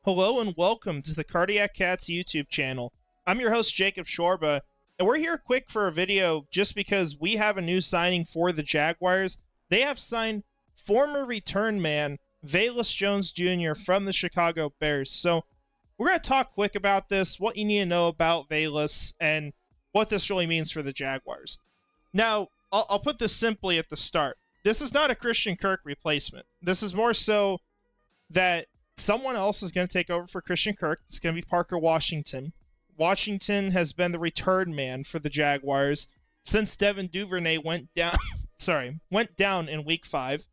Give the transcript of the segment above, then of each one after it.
Hello and welcome to the Cardiac Cats YouTube channel. I'm your host, Jacob Shorba, and we're here quick for a video just because we have a new signing for the Jaguars. They have signed former return man Velus Jones Jr. from the Chicago Bears. So we're going to talk quick about this, what you need to know about Velus, and what this really means for the Jaguars. Now, I'll put this simply at the start. This is not a Christian Kirk replacement. This is more so that someone else is going to take over for Christian Kirk. It's going to be Parker Washington. Washington has been the return man for the Jaguars since Devin Duvernay went down went down in week 5.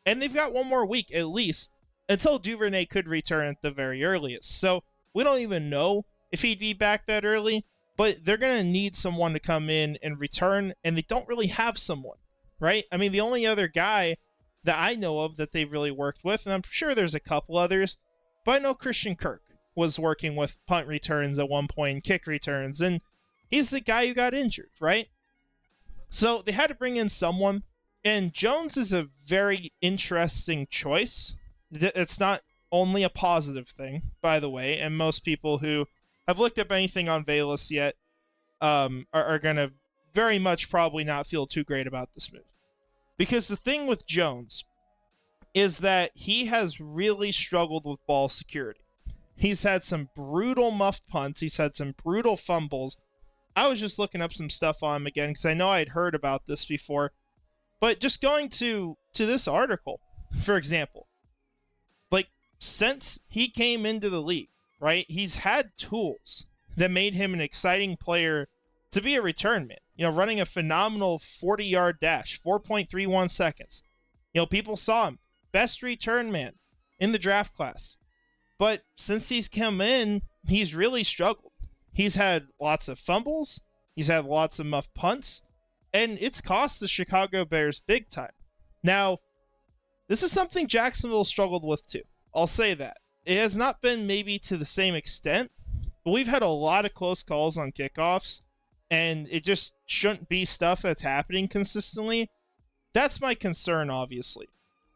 And they've got one more week at least until Duvernay could return at the very earliest. So we don't even know if he'd be back that early, but they're going to need someone to come in and return, and they don't really have someone, right? I mean, the only other guy that I know of that they've really worked with, and I'm sure there's a couple others, but I know Christian Kirk was working with punt returns at one point, kick returns, and he's the guy who got injured, right? So they had to bring in someone, and Jones is a very interesting choice. It's not only a positive thing, by the way, and most people who have looked up anything on Velus yet are going to very much probably not feel too great about this move. Because the thing with Jones is that he has really struggled with ball security. He's had some brutal muffed punts. He's had some brutal fumbles. I was just looking up some stuff on him again because I know I'd heard about this before. But just going to this article, for example, like since he came into the league, right, he's had tools that made him an exciting player to be a return man. You know, running a phenomenal 40-yard dash, 4.31 seconds. You know, people saw him. Best return man in the draft class. But since he's come in, he's really struggled. He's had lots of fumbles. He's had lots of muffed punts. And it's cost the Chicago Bears big time. Now, this is something Jacksonville struggled with too. I'll say that. It has not been maybe to the same extent, but we've had a lot of close calls on kickoffs. And it just shouldn't be stuff that's happening consistently. That's my concern, obviously,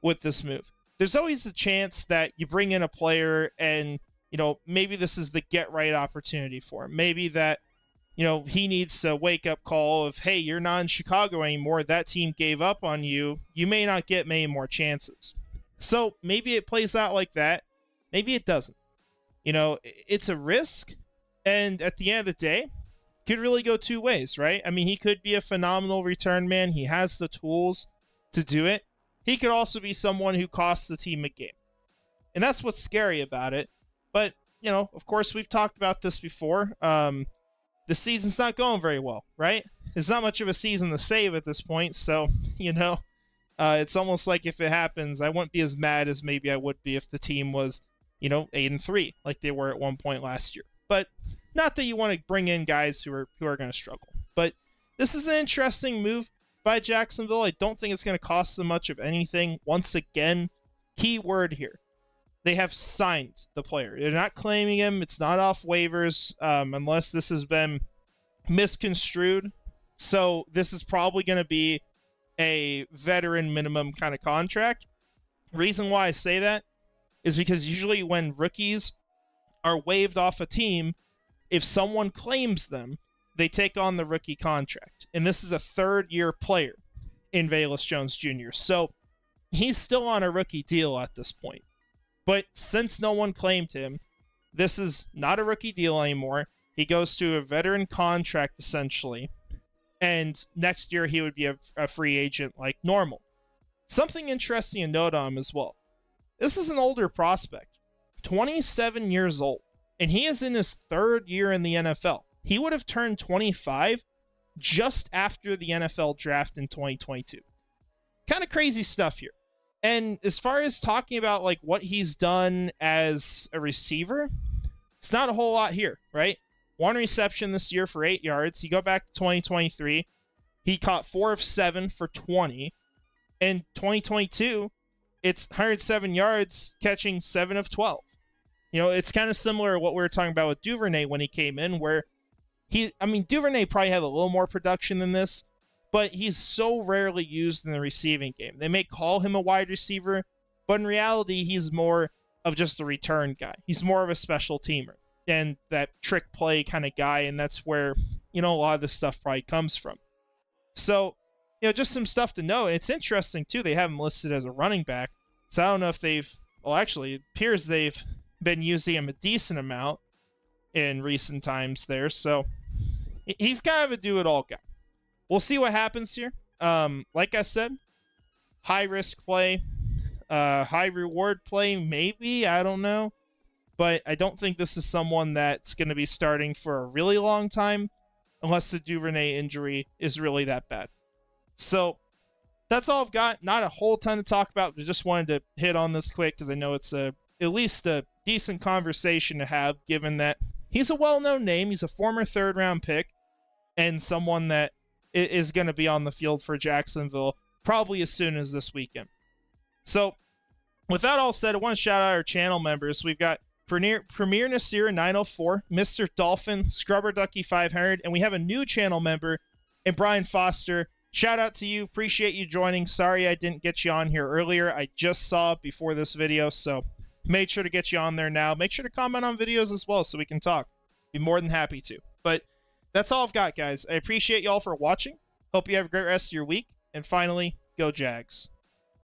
with this move. There's always a chance that you bring in a player and, you know, maybe this is the get-right opportunity for him. Maybe that, you know, he needs a wake-up call of, hey, you're not in Chicago anymore. That team gave up on you. You may not get many more chances. So maybe it plays out like that. Maybe it doesn't. You know, it's a risk. And at the end of the day, could really go two ways, right? I mean, he could be a phenomenal return man. He has the tools to do it. He could also be someone who costs the team a game. And that's what's scary about it. But, you know, of course, we've talked about this before. The season's not going very well, right? There's not much of a season to save at this point. So, you know, it's almost like if it happens, I wouldn't be as mad as maybe I would be if the team was, you know, 8-3 like they were at one point last year. But not that you want to bring in guys who are going to struggle. But this is an interesting move by Jacksonville. I don't think it's going to cost them much of anything. Once again, key word here. They have signed the player. They're not claiming him. It's not off waivers unless this has been misconstrued. So this is probably going to be a veteran minimum kind of contract. Reason why I say that is because usually when rookies are waived off a team, if someone claims them, they take on the rookie contract. And this is a third-year player in Velus Jones Jr. So he's still on a rookie deal at this point. But since no one claimed him, this is not a rookie deal anymore. He goes to a veteran contract, essentially. And next year, he would be a free agent like normal. Something interesting to note on him as well. This is an older prospect, 27 years old. And he is in his third year in the NFL. He would have turned 25 just after the NFL draft in 2022. Kind of crazy stuff here. And as far as talking about like what he's done as a receiver, it's not a whole lot here, right? 1 reception this year for 8 yards. You go back to 2023, he caught 4 of 7 for 20. In 2022, it's 107 yards, catching 7 of 12. You know, it's kind of similar to what we were talking about with Duvernay when he came in, where Duvernay probably had a little more production than this, but he's so rarely used in the receiving game. They may call him a wide receiver, but in reality, he's more of just a return guy. He's more of a special teamer and that trick play kind of guy, and that's where, a lot of this stuff probably comes from. So, just some stuff to know. And it's interesting, too, they have him listed as a running back. So I don't know if actually, it appears they've been using him a decent amount in recent times there. So he's kind of a do-it-all guy. We'll see what happens here. Like I said, high-risk play, high-reward play, maybe. I don't know. But I don't think this is someone that's going to be starting for a really long time unless the Duvernay injury is really that bad. So that's all I've got. Not a whole ton to talk about, but just wanted to hit on this quick because I know it's at least a decent conversation to have, given that he's a well-known name. He's a former third-round pick and someone that is going to be on the field for Jacksonville probably as soon as this weekend. So with that all said, I want to shout out our channel members. We've got Premier Nasir 904, Mr. Dolphin, Scrubber Ducky 500, and we have a new channel member in Brian Foster. Shout out to you. Appreciate you joining. Sorry I didn't get you on here earlier. I just saw it before this video, so made sure to get you on there now. Make sure to comment on videos as well so we can talk. Be more than happy to. But that's all I've got, guys. I appreciate y'all for watching. Hope you have a great rest of your week. And finally, go Jags.